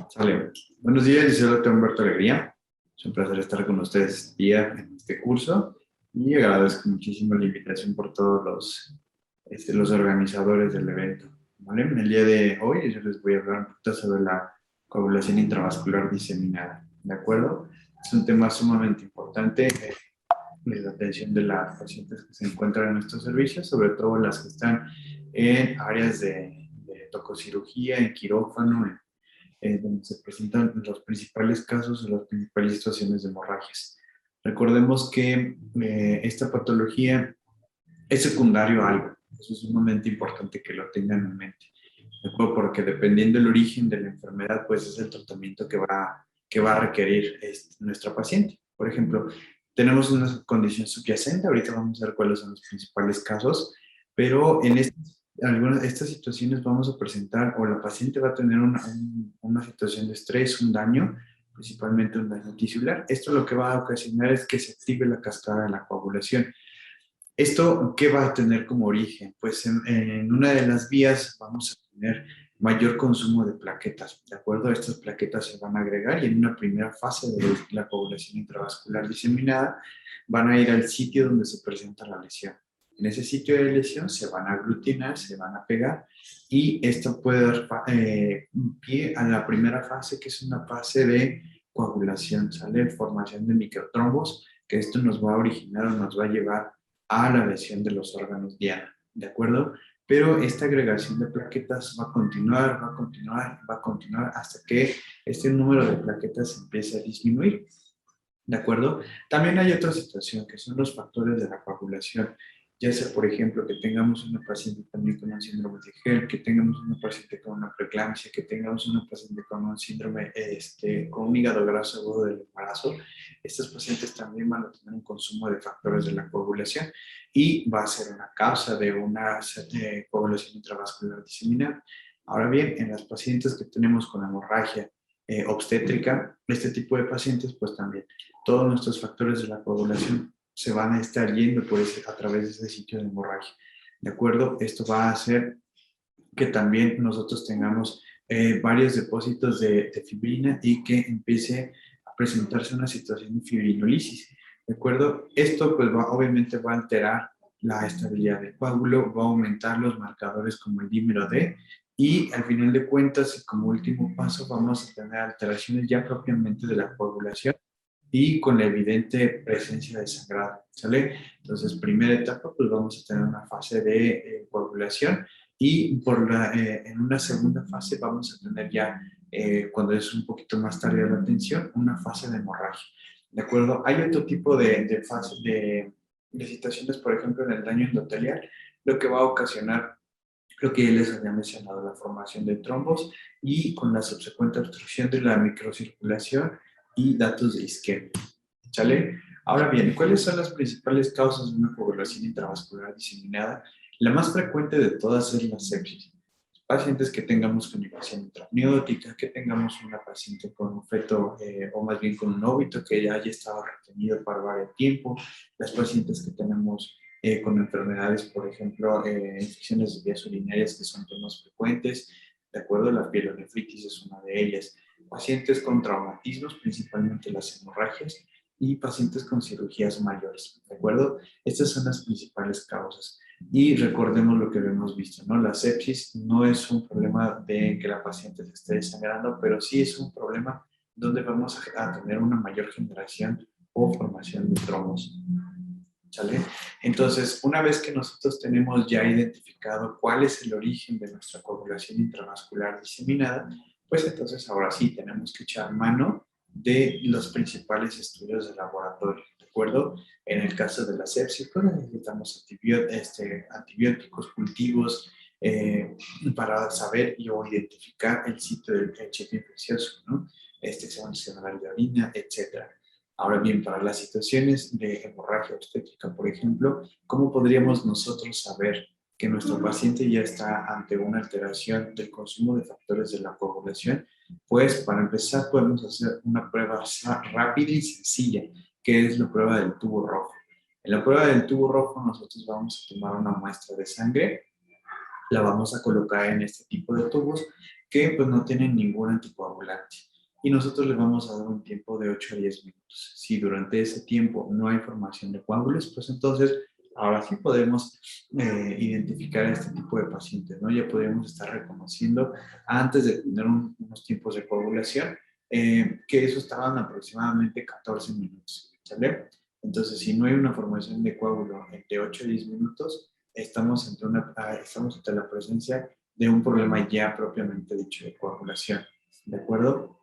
Sale. Buenos días, yo soy el doctor Humberto Alegría. Es un placer estar con ustedes este día en este curso y agradezco muchísimo la invitación por todos los organizadores del evento. ¿Vale? En el día de hoy yo les voy a hablar un poquito sobre la coagulación intravascular diseminada. ¿De acuerdo? Es un tema sumamente importante de la atención de las pacientes que se encuentran en nuestros servicios, sobre todo las que están en áreas de tococirugía, en quirófano, donde se presentan los principales casos o las principales situaciones de hemorragias. Recordemos que esta patología es secundario a algo. Eso es sumamente importante que lo tengan en mente. ¿De acuerdo? Porque dependiendo del origen de la enfermedad, pues es el tratamiento que va a requerir nuestra paciente. Por ejemplo, tenemos una condición subyacente, ahorita vamos a ver cuáles son los principales casos, pero en algunas de estas situaciones vamos a presentar o la paciente va a tener una situación de estrés, un daño, principalmente un daño tisular. Esto lo que va a ocasionar es que se active la cascada de la coagulación. ¿Esto qué va a tener como origen? Pues en una de las vías vamos a tener mayor consumo de plaquetas, ¿de acuerdo? Estas plaquetas se van a agregar y en una primera fase de la coagulación intravascular diseminada van a ir al sitio donde se presenta la lesión. En ese sitio de lesión se van a aglutinar, se van a pegar y esto puede dar pie a la primera fase, que es una fase de coagulación, ¿sale? Formación de microtrombos, que esto nos va a originar o nos va a llevar a la lesión de los órganos diana, ¿de acuerdo? Pero esta agregación de plaquetas va a continuar, va a continuar, va a continuar hasta que este número de plaquetas empiece a disminuir, ¿de acuerdo? También hay otra situación que son los factores de la coagulación, ya sea, por ejemplo, que tengamos una paciente también con un síndrome de Gel, que tengamos una paciente con una preeclampsia, que tengamos una paciente con un síndrome, con un hígado graso agudo del embarazo. Estos pacientes también van a tener un consumo de factores de la coagulación y va a ser una causa de una coagulación intravascular diseminada. Ahora bien, en las pacientes que tenemos con hemorragia obstétrica, este tipo de pacientes, pues también todos nuestros factores de la coagulación se van a estar yendo a través de ese sitio de hemorragia. ¿De acuerdo? Esto va a hacer que también nosotros tengamos varios depósitos de fibrina y que empiece a presentarse una situación de fibrinolisis. ¿De acuerdo? Esto pues obviamente va a alterar la estabilidad del coágulo, va a aumentar los marcadores como el dímero D y al final de cuentas y como último paso vamos a tener alteraciones ya propiamente de la coagulación y con la evidente presencia de sangrado, ¿sale? Entonces, primera etapa, pues vamos a tener una fase de coagulación y en una segunda fase vamos a tener ya, cuando es un poquito más tarde la atención, una fase de hemorragia, ¿de acuerdo? Hay otro tipo de fase de situaciones, por ejemplo, en el daño endotelial, lo que va a ocasionar lo que ya les había mencionado, la formación de trombos y con la subsecuente obstrucción de la microcirculación y datos de isquemia. ¿Sale? Ahora bien, ¿cuáles son las principales causas de una coagulación intravascular diseminada? La más frecuente de todas es la sepsis. Pacientes que tengamos conización intraamniótica, que tengamos una paciente con un feto o más bien con un óbito que ya haya estado retenido para varios tiempo, las pacientes que tenemos con enfermedades, por ejemplo, infecciones de vías urinarias que son temas frecuentes, de acuerdo, la pielonefritis es una de ellas, pacientes con traumatismos, principalmente las hemorragias, y pacientes con cirugías mayores, ¿de acuerdo? Estas son las principales causas. Y recordemos lo que hemos visto, ¿no? La sepsis no es un problema de que la paciente se esté desangrando, pero sí es un problema donde vamos a tener una mayor generación o formación de trombos. ¿Sale? Entonces, una vez que nosotros tenemos ya identificado cuál es el origen de nuestra coagulación intravascular diseminada, pues entonces ahora sí tenemos que echar mano de los principales estudios de laboratorio, ¿de acuerdo? En el caso de la sepsis, pues necesitamos antibióticos, cultivos, para saber o identificar el sitio del chip infeccioso, ¿no? Seccional de orina, etcétera. Ahora bien, para las situaciones de hemorragia obstétrica, por ejemplo, ¿cómo podríamos nosotros saber que nuestro paciente ya está ante una alteración del consumo de factores de la coagulación? Pues para empezar podemos hacer una prueba rápida y sencilla, que es la prueba del tubo rojo. En la prueba del tubo rojo nosotros vamos a tomar una muestra de sangre, la vamos a colocar en este tipo de tubos que pues no tienen ningún anticoagulante. Y nosotros les vamos a dar un tiempo de 8 a 10 minutos. Si durante ese tiempo no hay formación de coágulos, pues entonces ahora sí podemos identificar a este tipo de pacientes, ¿no? Ya podemos estar reconociendo antes de tener unos tiempos de coagulación, que eso estaban aproximadamente 14 minutos, ¿sale? Entonces, si no hay una formación de coágulo entre 8 y 10 minutos, estamos ante la presencia de un problema ya propiamente dicho de coagulación, ¿de acuerdo?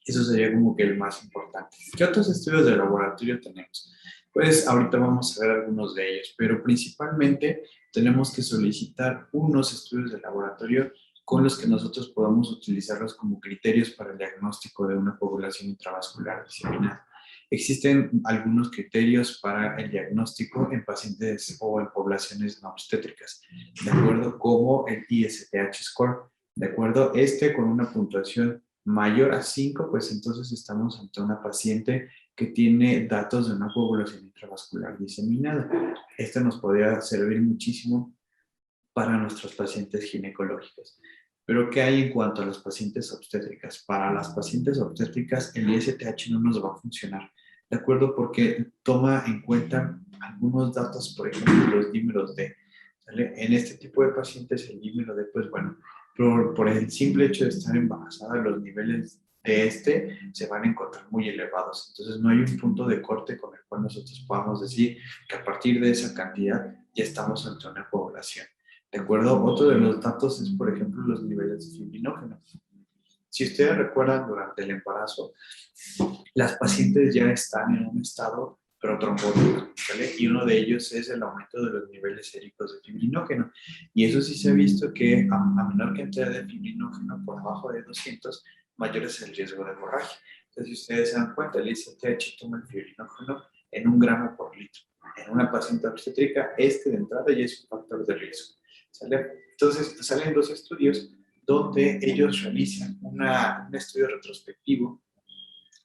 Eso sería como que el más importante. ¿Qué otros estudios de laboratorio tenemos? Pues ahorita vamos a ver algunos de ellos, pero principalmente tenemos que solicitar unos estudios de laboratorio con los que nosotros podamos utilizarlos como criterios para el diagnóstico de una coagulación intravascular diseminada. Existen algunos criterios para el diagnóstico en pacientes o en poblaciones no obstétricas, de acuerdo como el ISTH score, de acuerdo, con una puntuación mayor a 5, pues entonces estamos ante una paciente que tiene datos de una coagulación intravascular diseminada. Esto nos podría servir muchísimo para nuestros pacientes ginecológicos. Pero, ¿qué hay en cuanto a las pacientes obstétricas? Para las pacientes obstétricas, el ISTH no nos va a funcionar, ¿de acuerdo? Porque toma en cuenta algunos datos, por ejemplo, los dímeros D. ¿Sale? En este tipo de pacientes, el dímero D, pues bueno, por el simple hecho de estar embarazada, los niveles de se van a encontrar muy elevados. Entonces, no hay un punto de corte con el cual nosotros podamos decir que a partir de esa cantidad ya estamos ante una población. ¿De acuerdo? Otro de los datos es, por ejemplo, los niveles de fibrinógeno. Si ustedes recuerdan, durante el embarazo, las pacientes ya están en un estado protrombótico, ¿vale? Y uno de ellos es el aumento de los niveles séricos de fibrinógeno. Y eso sí se ha visto que a menor cantidad de fibrinógeno, por abajo de 200, mayor es el riesgo de hemorragia. Entonces, si ustedes se dan cuenta, el ISTH toma el fibrinógeno en 1 gramo por litro. En una paciente obstétrica, de entrada ya es un factor de riesgo, ¿sale? Entonces, salen dos estudios donde ellos realizan un estudio retrospectivo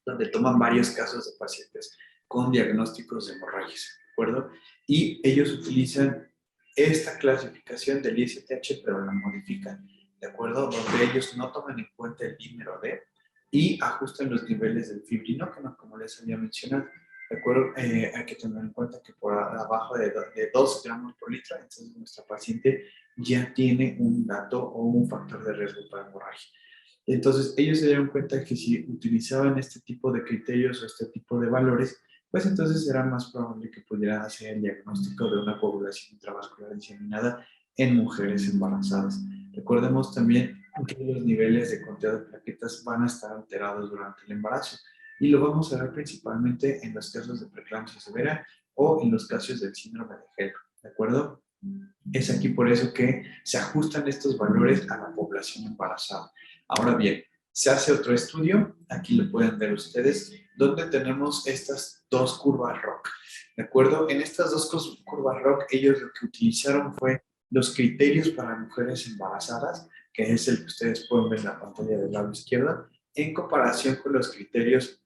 donde toman varios casos de pacientes con diagnósticos de hemorragias, ¿de acuerdo? Y ellos utilizan esta clasificación del ISTH, pero la modifican, ¿de acuerdo? Donde ellos no toman en cuenta el dímero D y ajustan los niveles del fibrinógeno, como les había mencionado. ¿De acuerdo? Hay que tener en cuenta que por abajo de 2 gramos por litro, entonces nuestra paciente ya tiene un dato o un factor de riesgo para hemorragia. Entonces, ellos se dieron cuenta que si utilizaban este tipo de criterios o este tipo de valores, pues entonces era más probable que pudieran hacer el diagnóstico de una coagulación intravascular diseminada en mujeres embarazadas. Recordemos también que los niveles de conteo de plaquetas van a estar alterados durante el embarazo y lo vamos a ver principalmente en los casos de preeclampsia severa o en los casos del síndrome de Hellman, ¿de acuerdo? Es aquí por eso que se ajustan estos valores a la población embarazada. Ahora bien, se hace otro estudio, aquí lo pueden ver ustedes, donde tenemos estas dos curvas ROC. ¿De acuerdo? En estas dos curvas ROC, ellos lo que utilizaron fue los criterios para mujeres embarazadas, que es el que ustedes pueden ver en la pantalla del lado izquierdo, en comparación con los criterios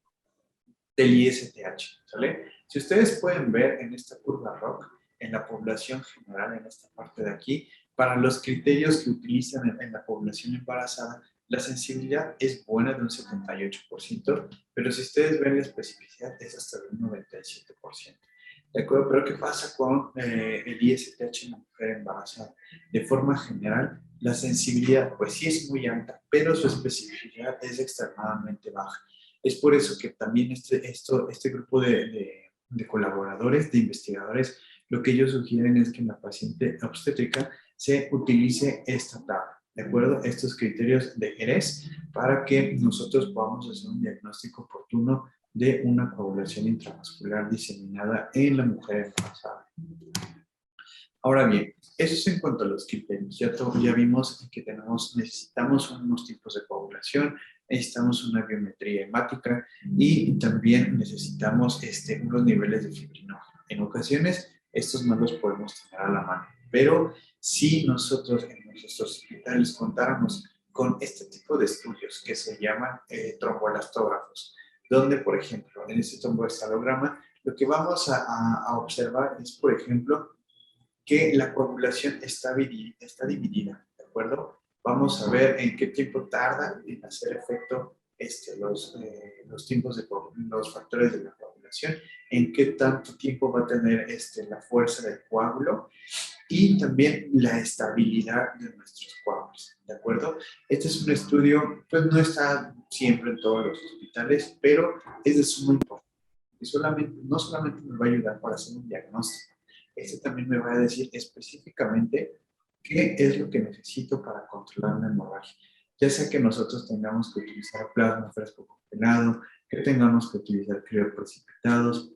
del ISTH, ¿sale? Si ustedes pueden ver en esta curva ROC, en la población general, en esta parte de aquí, para los criterios que utilizan en la población embarazada, la sensibilidad es buena de un 78%, pero si ustedes ven la especificidad es hasta de un 97%. ¿De acuerdo? Pero ¿qué pasa con el ISTH en la mujer embarazada? De forma general, la sensibilidad, pues sí es muy alta, pero su especificidad es extremadamente baja. Es por eso que también este grupo de colaboradores, de investigadores, lo que ellos sugieren es que en la paciente obstétrica se utilice esta tabla, ¿de acuerdo? Estos criterios de Jerez para que nosotros podamos hacer un diagnóstico oportuno de una coagulación intravascular diseminada en la mujer embarazada. Ahora bien, eso es en cuanto a los criterios. Ya vimos que necesitamos unos tipos de coagulación, necesitamos una biometría hemática y también necesitamos unos niveles de fibrinógeno. En ocasiones, estos no los podemos tener a la mano, pero si nosotros en nuestros hospitales contáramos con este tipo de estudios que se llaman tromboelastógrafos, donde, por ejemplo, en este tromboelastógrafo, lo que vamos a observar es, por ejemplo, que la coagulación está dividida, ¿de acuerdo? Vamos a ver en qué tiempo tarda en hacer efecto los tiempos de los factores de la coagulación, en qué tanto tiempo va a tener la fuerza del coágulo y también la estabilidad de nuestros coágulos, ¿de acuerdo? Este es un estudio, pues no está siempre en todos los hospitales, pero es de suma importancia. Y no solamente nos va a ayudar para hacer un diagnóstico, este también me va a decir específicamente qué es lo que necesito para controlar una hemorragia. Ya sea que nosotros tengamos que utilizar plasma fresco congelado, que tengamos que utilizar crioprecipitados,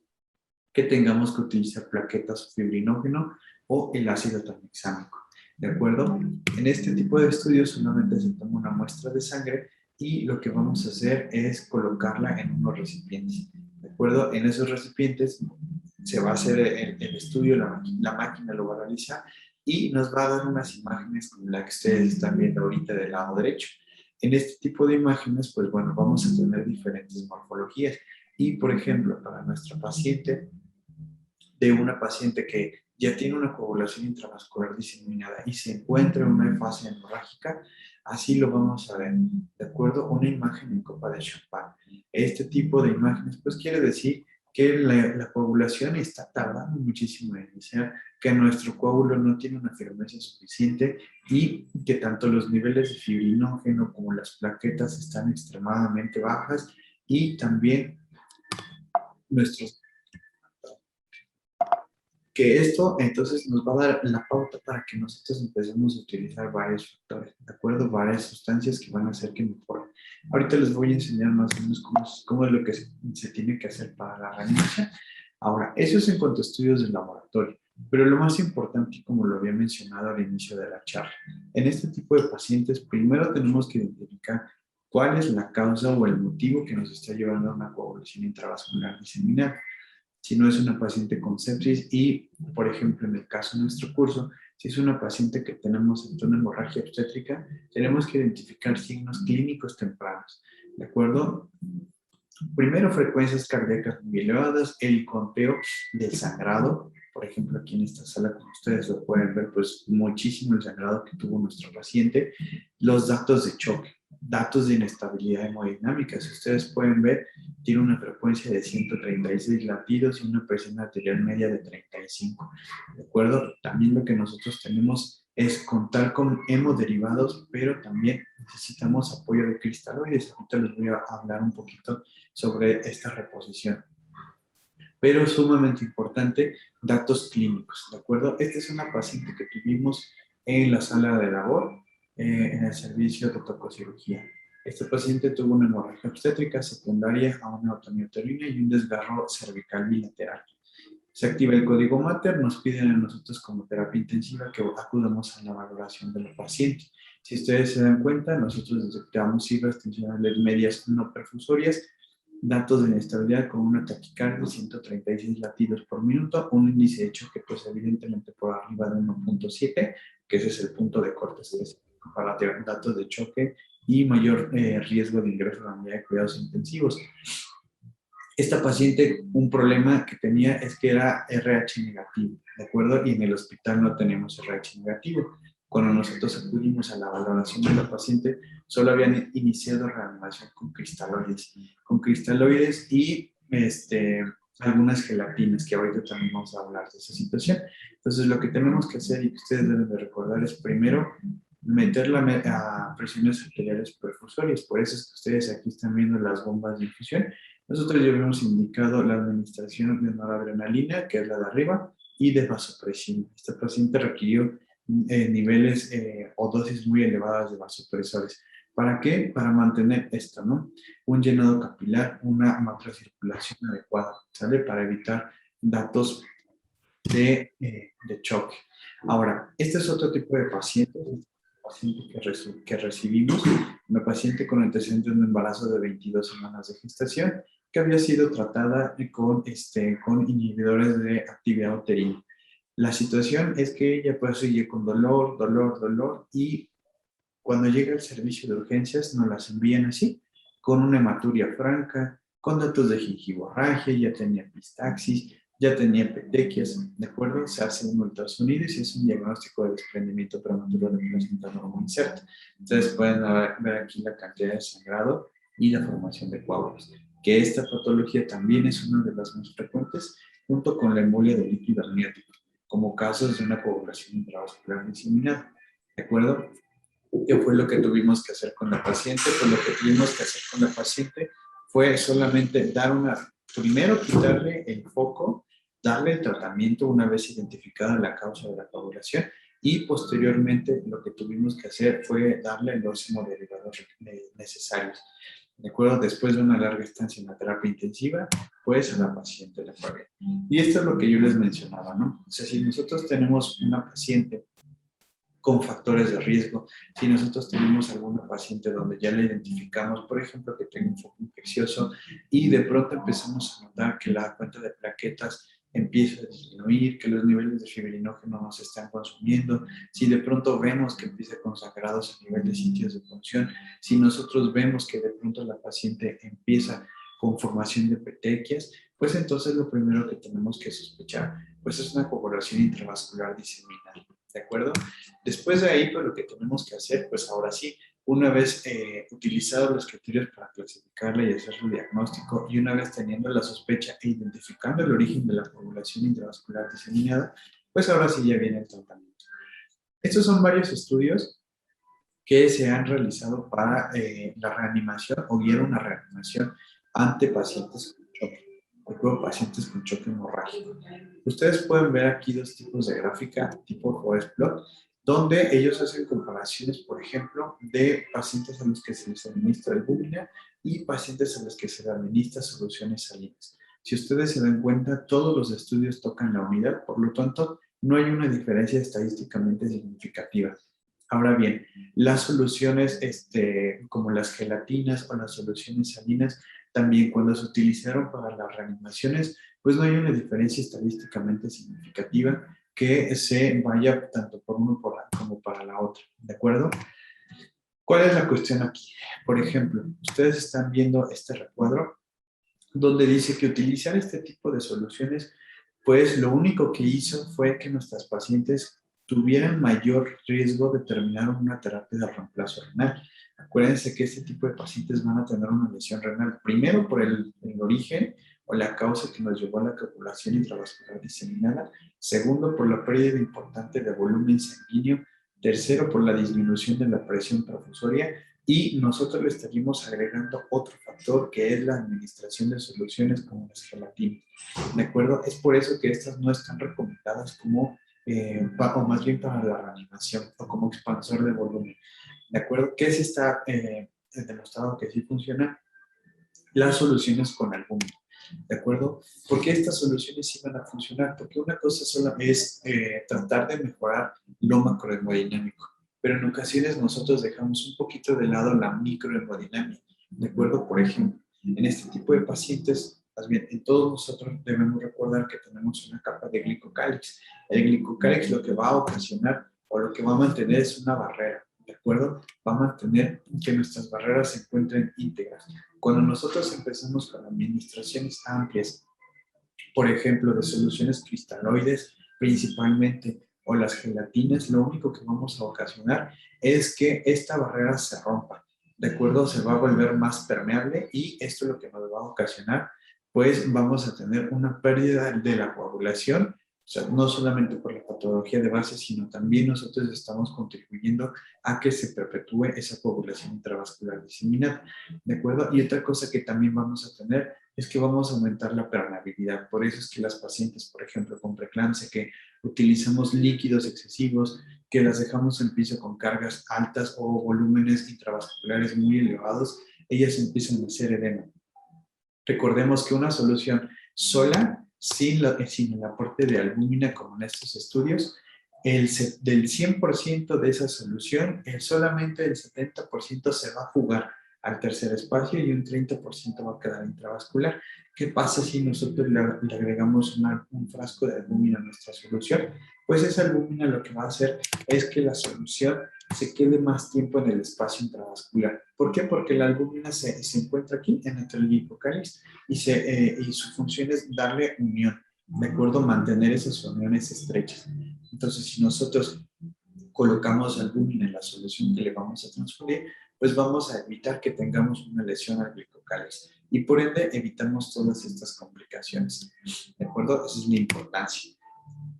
que tengamos que utilizar plaquetas o fibrinógeno o el ácido tranexámico. ¿De acuerdo? En este tipo de estudios solamente se toma una muestra de sangre y lo que vamos a hacer es colocarla en unos recipientes. ¿De acuerdo? En esos recipientes se va a hacer el estudio, la máquina lo va a realizar y nos va a dar unas imágenes como la que ustedes están viendo ahorita del lado derecho. En este tipo de imágenes, pues bueno, vamos a tener diferentes morfologías. Y, por ejemplo, para nuestra paciente, de una paciente que ya tiene una coagulación intravascular diseminada y se encuentra en una fase hemorrágica, así lo vamos a ver, ¿de acuerdo? Una imagen en copa de champán. Este tipo de imágenes, pues quiere decir que la coagulación está tardando muchísimo en iniciar, que nuestro coágulo no tiene una firmeza suficiente y que tanto los niveles de fibrinógeno como las plaquetas están extremadamente bajas y también nuestros que esto entonces nos va a dar la pauta para que nosotros empecemos a utilizar varios factores, ¿de acuerdo? Varias sustancias que van a hacer que mejoren. Ahorita les voy a enseñar más o menos cómo es lo que se tiene que hacer para la reanimación. Ahora, eso es en cuanto a estudios de laboratorio, pero lo más importante, como lo había mencionado al inicio de la charla, en este tipo de pacientes, primero tenemos que identificar cuál es la causa o el motivo que nos está llevando a una coagulación intravascular diseminada. Si no es una paciente con sepsis y, por ejemplo, en el caso de nuestro curso, si es una paciente que tenemos ante una hemorragia obstétrica, tenemos que identificar signos clínicos tempranos, ¿de acuerdo? Primero, frecuencias cardíacas muy elevadas, el conteo del sangrado, por ejemplo, aquí en esta sala, como ustedes lo pueden ver, pues muchísimo el sangrado que tuvo nuestro paciente, los datos de choque, datos de inestabilidad hemodinámica, si ustedes pueden ver, tiene una frecuencia de 136 latidos y una presión arterial media de 35, ¿de acuerdo? También lo que nosotros tenemos es contar con hemoderivados, pero también necesitamos apoyo de cristaloides. Ahorita les voy a hablar un poquito sobre esta reposición. Pero sumamente importante, datos clínicos, ¿de acuerdo? Esta es una paciente que tuvimos en la sala de labor, en el servicio de tococirugía. Este paciente tuvo una hemorragia obstétrica secundaria a una otomía uterina y un desgarro cervical bilateral. Se activa el código Mater, nos piden a nosotros como terapia intensiva que acudamos a la valoración de la paciente. Si ustedes se dan cuenta, nosotros detectamos cifras tensionales medias no perfusorias, datos de inestabilidad con una taquicardia de 136 latidos por minuto, un índice de choque pues evidentemente por arriba de 1.7, que ese es el punto de corte específico para datos de choque y mayor riesgo de ingreso a la unidad de cuidados intensivos. Esta paciente, un problema que tenía es que era RH negativo, ¿de acuerdo? Y en el hospital no tenemos RH negativo. Cuando nosotros acudimos a la valoración de la paciente, solo habían iniciado reanimación con cristaloides y algunas gelatinas, que ahorita también vamos a hablar de esa situación. Entonces, lo que tenemos que hacer y que ustedes deben de recordar es primero meterla a presiones arteriales perfusorias. Por eso es que ustedes aquí están viendo las bombas de infusión. Nosotros ya habíamos indicado la administración de noradrenalina, que es la de arriba, y de vasopresina. Esta paciente requirió niveles o dosis muy elevadas de vasopresores. ¿Para qué? Para mantener esto, ¿no? Un llenado capilar, una macrocirculación adecuada, ¿sale? Para evitar datos de choque. Ahora, este es otro tipo de paciente que recibimos, una paciente con antecedentes de un embarazo de 22 semanas de gestación, que había sido tratada con inhibidores de actividad uterina. La situación es que ella pues sigue con dolor, y cuando llega el servicio de urgencias nos las envían así, con una hematuria franca, con datos de gingivorragia, ya tenía epistaxis, ya tenía petequias, ¿de acuerdo? Se hace un ultrasonido y se hace un diagnóstico de desprendimiento prematuro de placenta no inserta. Entonces pueden ver aquí la cantidad de sangrado y la formación de coágulos, que esta patología también es una de las más frecuentes, junto con la embolia de líquido amniótico, como casos de una coagulación intravascular diseminada, ¿de acuerdo? ¿Qué fue lo que tuvimos que hacer con la paciente? Pues lo que tuvimos que hacer con la paciente fue solamente primero quitarle el foco, darle el tratamiento una vez identificada la causa de la coagulación y posteriormente lo que tuvimos que hacer fue darle los hemoderivados necesarios. ¿De acuerdo? Después de una larga estancia en la terapia intensiva, pues a la paciente le fue bien. Y esto es lo que yo les mencionaba, ¿no? O sea, si nosotros tenemos una paciente con factores de riesgo. Si nosotros tenemos alguna paciente donde ya le identificamos, por ejemplo, que tiene un foco infeccioso y de pronto empezamos a notar que la cuenta de plaquetas empieza a disminuir, que los niveles de fibrinógeno no se están consumiendo, si de pronto vemos que empieza con sangrados a nivel de sitios de punción, si nosotros vemos que de pronto la paciente empieza con formación de petequias, pues entonces lo primero que tenemos que sospechar, pues es una coagulación intravascular diseminada, ¿de acuerdo? Después de ahí, pues lo que tenemos que hacer, pues ahora sí, una vez utilizados los criterios para clasificarla y hacer su diagnóstico, y una vez teniendo la sospecha e identificando el origen de la coagulación intravascular diseminada, pues ahora sí ya viene el tratamiento. Estos son varios estudios que se han realizado para la reanimación o guiar una reanimación ante pacientes con choque, o pacientes con choque hemorrágico. Ustedes pueden ver aquí dos tipos de gráfica, tipo Forest Plot, donde ellos hacen comparaciones, por ejemplo, de pacientes a los que se les administra albúmina y pacientes a los que se les administra soluciones salinas. Si ustedes se dan cuenta, todos los estudios tocan la unidad, por lo tanto, no hay una diferencia estadísticamente significativa. Ahora bien, las soluciones como las gelatinas o las soluciones salinas, también cuando se utilizaron para las reanimaciones, pues no hay una diferencia estadísticamente significativa que se vaya tanto por uno como para la otra, ¿de acuerdo? ¿Cuál es la cuestión aquí? Por ejemplo, ustedes están viendo este recuadro donde dice que utilizar este tipo de soluciones, pues lo único que hizo fue que nuestras pacientes tuvieran mayor riesgo de terminar una terapia de reemplazo renal. Acuérdense que este tipo de pacientes van a tener una lesión renal, primero por el origen o la causa que nos llevó a la coagulación intravascular diseminada, segundo por la pérdida importante de volumen sanguíneo, tercero por la disminución de la presión perfusoria y nosotros le estaríamos agregando otro factor que es la administración de soluciones como las gelatinas. ¿De acuerdo? Es por eso que estas no están recomendadas como, o más bien para la reanimación o como expansor de volumen. ¿De acuerdo? ¿Qué se está demostrado que sí funciona? Las soluciones con albúmina. ¿De acuerdo? ¿Por qué estas soluciones sí van a funcionar? Porque una cosa sola es tratar de mejorar lo macrohemodinámico, pero en ocasiones nosotros dejamos un poquito de lado la microhemodinamia. ¿De acuerdo? Por ejemplo, en este tipo de pacientes, más bien, en todos nosotros debemos recordar que tenemos una capa de glicocálix. El glicocálix lo que va a ocasionar o lo que va a mantener es una barrera. ¿De acuerdo? Va a mantener que nuestras barreras se encuentren íntegras. Cuando nosotros empezamos con administraciones amplias, por ejemplo, de soluciones cristaloides principalmente o las gelatinas, lo único que vamos a ocasionar es que esta barrera se rompa, ¿de acuerdo? Se va a volver más permeable y esto es lo que nos va a ocasionar, pues vamos a tener una pérdida de la coagulación, o sea, no solamente por la patología de base, sino también nosotros estamos contribuyendo a que se perpetúe esa coagulación intravascular diseminada, ¿de acuerdo? Y otra cosa que también vamos a tener es que vamos a aumentar la permeabilidad. Por eso es que las pacientes, por ejemplo, con preeclampsia, que utilizamos líquidos excesivos, que las dejamos en piso con cargas altas o volúmenes intravasculares muy elevados, ellas empiezan a hacer edema. Recordemos que una solución sola, sin el aporte de albúmina, como en estos estudios, del 100% de esa solución, solamente el 70% se va a fugar al tercer espacio y un 30% va a quedar intravascular. ¿Qué pasa si nosotros le agregamos un frasco de albúmina a nuestra solución? Pues esa albúmina lo que va a hacer es que la solución se quede más tiempo en el espacio intravascular. ¿Por qué? Porque la albúmina se encuentra aquí en el glicocálix y su función es darle unión. ¿de acuerdo? Mantener esas uniones estrechas. Entonces, si nosotros colocamos albúmina en la solución que le vamos a transfundir, pues vamos a evitar que tengamos una lesión al glicocálice y por ende evitamos todas estas complicaciones. ¿De acuerdo? Esa es la importancia.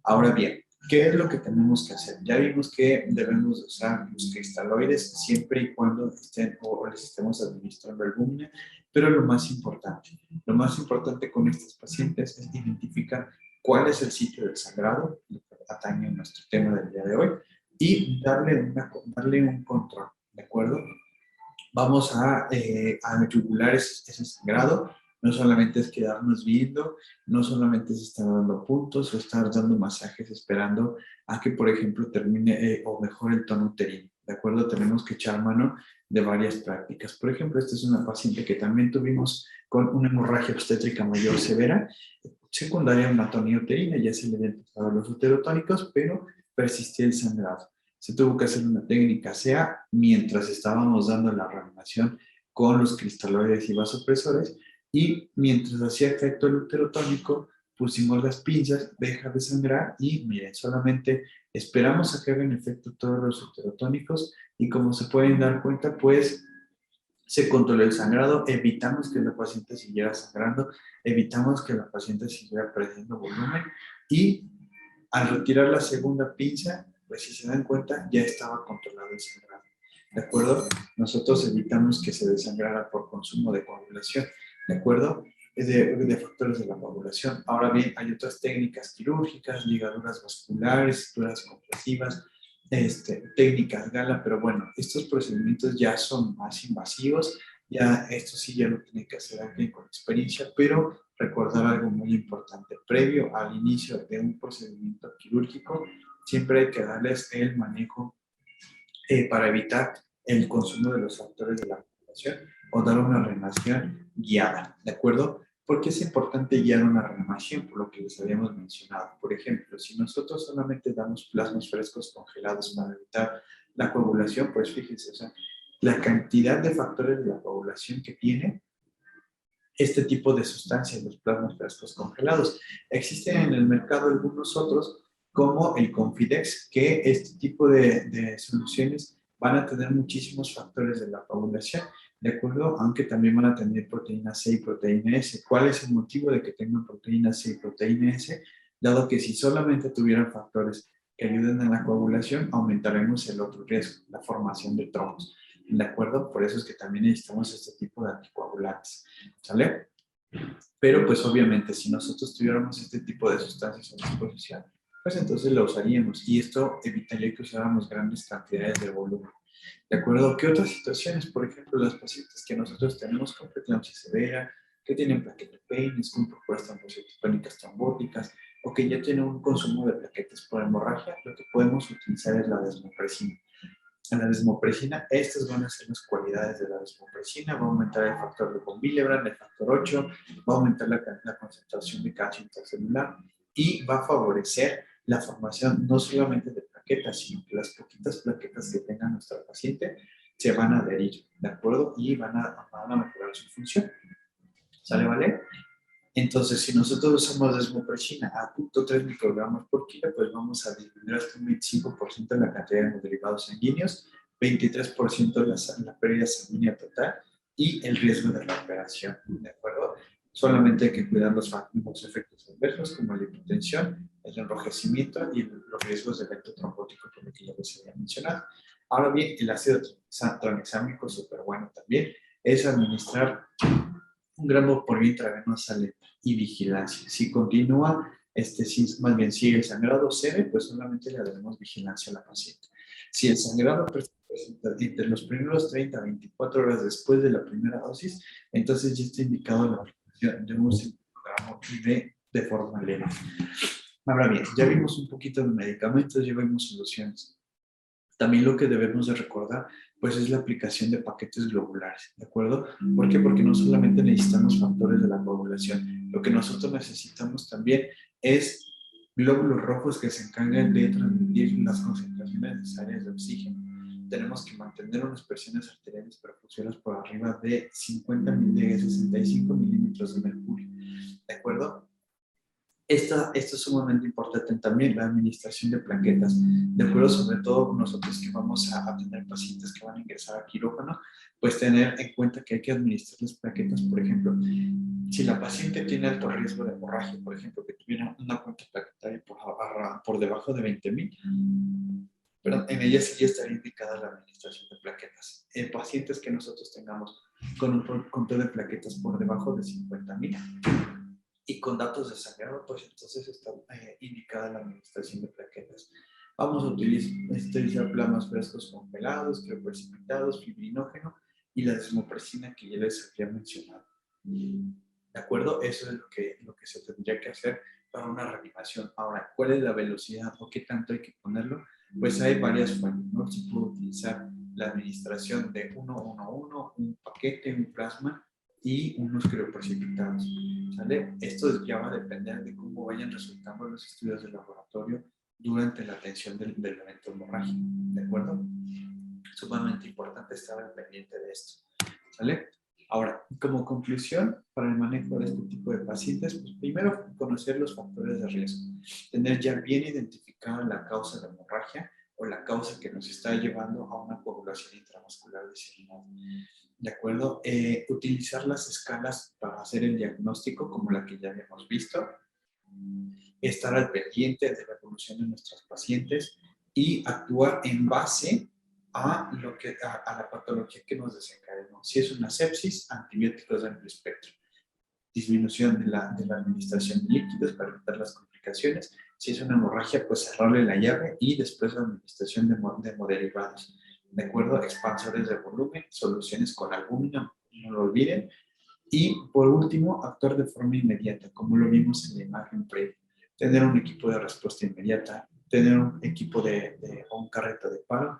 Ahora bien, ¿qué es lo que tenemos que hacer? Ya vimos que debemos usar los cristaloides siempre y cuando estén o les estemos administrando albúmina, pero lo más importante con estos pacientes es identificar cuál es el sitio del sangrado, lo que atañe a nuestro tema del día de hoy, y darle un control, ¿de acuerdo? Vamos a yugular ese sangrado. No solamente es quedarnos viendo, no solamente es estar dando puntos o estar dando masajes esperando a que, por ejemplo, termine o mejore el tono uterino. ¿De acuerdo? Tenemos que echar mano de varias prácticas. Por ejemplo, esta es una paciente que también tuvimos con una hemorragia obstétrica mayor severa, secundaria a una atonía uterina, ya se le habían tratado los uterotónicos, pero persistía el sangrado. Se tuvo que hacer una técnica SEA mientras estábamos dando la reanimación con los cristaloides y vasopresores y mientras hacía efecto el uterotónico pusimos las pinzas, deja de sangrar y miren, solamente esperamos a que hagan efecto todos los uterotónicos y como se pueden dar cuenta, pues se controló el sangrado, evitamos que la paciente siguiera sangrando, evitamos que la paciente siguiera perdiendo volumen y al retirar la segunda pinza, pues si se dan cuenta, ya estaba controlado el sangrado. ¿De acuerdo? Nosotros evitamos que se desangrara por consumo de coagulación. ¿De acuerdo? De factores de la coagulación. Ahora bien, hay otras técnicas quirúrgicas, ligaduras vasculares, suturas compresivas, técnicas Gala, pero bueno, estos procedimientos ya son más invasivos, ya esto sí ya lo tiene que hacer alguien con experiencia, pero recordar algo muy importante, previo al inicio de un procedimiento quirúrgico, siempre hay que darles el manejo para evitar el consumo de los factores de la población o dar una reanimación guiada, ¿de acuerdo? Porque es importante guiar una reanimación, por lo que les habíamos mencionado. Por ejemplo, si nosotros solamente damos plasmas frescos congelados para evitar la coagulación, pues fíjense, o sea, la cantidad de factores de la coagulación que tiene este tipo de sustancias, los plasmas frescos congelados. Existen en el mercado algunos otros, como el Confidex, que este tipo de soluciones van a tener muchísimos factores de la coagulación, ¿de acuerdo? Aunque también van a tener proteína C y proteína S. ¿Cuál es el motivo de que tengan proteína C y proteína S? Dado que si solamente tuvieran factores que ayuden en la coagulación, aumentaremos el otro riesgo, la formación de trombos. ¿De acuerdo? Por eso es que también necesitamos este tipo de anticoagulantes. ¿Sale? Pero pues obviamente si nosotros tuviéramos este tipo de sustancias a disposición, pues entonces lo usaríamos y esto evitaría que usáramos grandes cantidades de volumen. ¿De acuerdo? ¿Qué otras situaciones? Por ejemplo, las pacientes que nosotros tenemos con preeclampsia severa, que tienen plaquetas peines, con propuestas trombocitopénicas trombóticas, o que ya tienen un consumo de plaquetas por hemorragia, lo que podemos utilizar es la desmopresina. En la desmopresina, estas van a ser las cualidades de la desmopresina, va a aumentar el factor de von Willebrand, el factor 8, va a aumentar la concentración de calcio intracelular y va a favorecer la formación no solamente de plaquetas, sino que las poquitas plaquetas que tenga nuestra paciente se van a adherir, ¿de acuerdo? Y van a mejorar su función. ¿Sale, vale? Entonces, si nosotros usamos desmopresina a 0.3 microgramos por kilo, pues vamos a disminuir hasta un 25% la cantidad de derivados sanguíneos, 23% la pérdida sanguínea total y el riesgo de recuperación, ¿de acuerdo? Solamente hay que cuidar los efectos adversos como la hipotensión, el enrojecimiento y los riesgos de evento trombótico, por lo que ya les había mencionado. Ahora bien, el ácido tranexámico, súper bueno también, es administrar un gramo por vía intravenosa lenta y vigilancia. Si continúa, más bien si el sangrado cede, pues solamente le daremos vigilancia a la paciente. Si el sangrado presenta entre los primeros 30 a 24 horas después de la primera dosis, entonces ya está indicado la aplicación de un gramo de forma lenta. Ahora bien, ya vimos un poquito de medicamentos, ya vimos soluciones. También lo que debemos de recordar, pues es la aplicación de paquetes globulares, ¿de acuerdo? ¿Por qué? Porque no solamente necesitamos factores de la coagulación, lo que nosotros necesitamos también es glóbulos rojos que se encarguen de transmitir las concentraciones necesarias de oxígeno. Tenemos que mantener unas presiones arteriales perfusivas por arriba de 65 milímetros de mercurio, ¿de acuerdo? Esto es sumamente importante también, la administración de plaquetas. De acuerdo, sobre todo nosotros que vamos a tener pacientes que van a ingresar a quirófano, pues tener en cuenta que hay que administrar las plaquetas, por ejemplo, si la paciente tiene alto riesgo de hemorragia, por ejemplo, que tuviera una cuenta plaquetaria por debajo de 20,000, pero en ella sí estaría indicada la administración de plaquetas. En pacientes que nosotros tengamos con un conteo de plaquetas por debajo de 50,000 y con datos de sangrado, pues entonces está indicada la administración de plaquetas. Vamos a utilizar plasmas frescos congelados, crioprecipitados, fibrinógeno y la desmopresina que ya les había mencionado. ¿De acuerdo? Eso es lo que se tendría que hacer para una reanimación. Ahora, ¿cuál es la velocidad o qué tanto hay que ponerlo? Pues hay varias fuentes, ¿no? Se puede utilizar la administración de 1-1-1, un paquete, un plasma y unos crioprecipitados, ¿sale? Esto ya va a depender de cómo vayan resultando los estudios de laboratorio durante la atención del evento hemorrágico, ¿de acuerdo? Sumamente importante estar al pendiente de esto, ¿sale? Ahora, como conclusión, para el manejo de este tipo de pacientes, pues primero conocer los factores de riesgo, tener ya bien identificada la causa de hemorragia o la causa que nos está llevando a una coagulación intramuscular diseminada. ¿De acuerdo? Utilizar las escalas para hacer el diagnóstico, como la que ya habíamos visto, estar al pendiente de la evolución de nuestros pacientes y actuar en base a la patología que nos desencadenó. Si es una sepsis, antibióticos de amplio espectro. Disminución de la administración de líquidos para evitar las complicaciones. Si es una hemorragia, pues cerrarle la llave y después la administración de hemoderivados. ¿De acuerdo? Expansores de volumen, soluciones con albúmina, no lo olviden. Y por último, actuar de forma inmediata, como lo vimos en la imagen previa. Tener un equipo de respuesta inmediata, tener un equipo o un carrete de paro,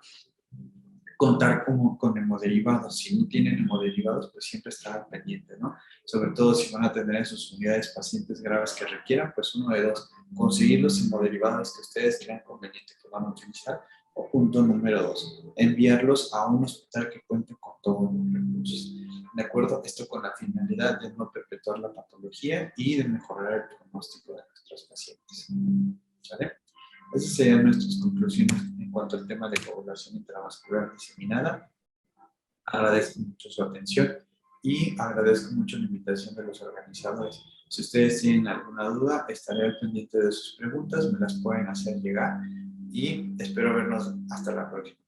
contar con hemoderivados. Si no tienen hemoderivados, pues siempre estar pendiente, ¿no? Sobre todo si van a tener en sus unidades pacientes graves que requieran, pues uno de dos, conseguir los hemoderivados que ustedes crean conveniente que van a utilizar. O punto número dos, enviarlos a un hospital que cuente con todos los recursos. ¿De acuerdo? Esto con la finalidad de no perpetuar la patología y de mejorar el pronóstico de nuestros pacientes. ¿Vale? Esas serían nuestras conclusiones en cuanto al tema de coagulación intravascular diseminada. Agradezco mucho su atención y agradezco mucho la invitación de los organizadores. Si ustedes tienen alguna duda, estaré al pendiente de sus preguntas, me las pueden hacer llegar y espero vernos hasta la próxima.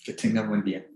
Que tengan buen día.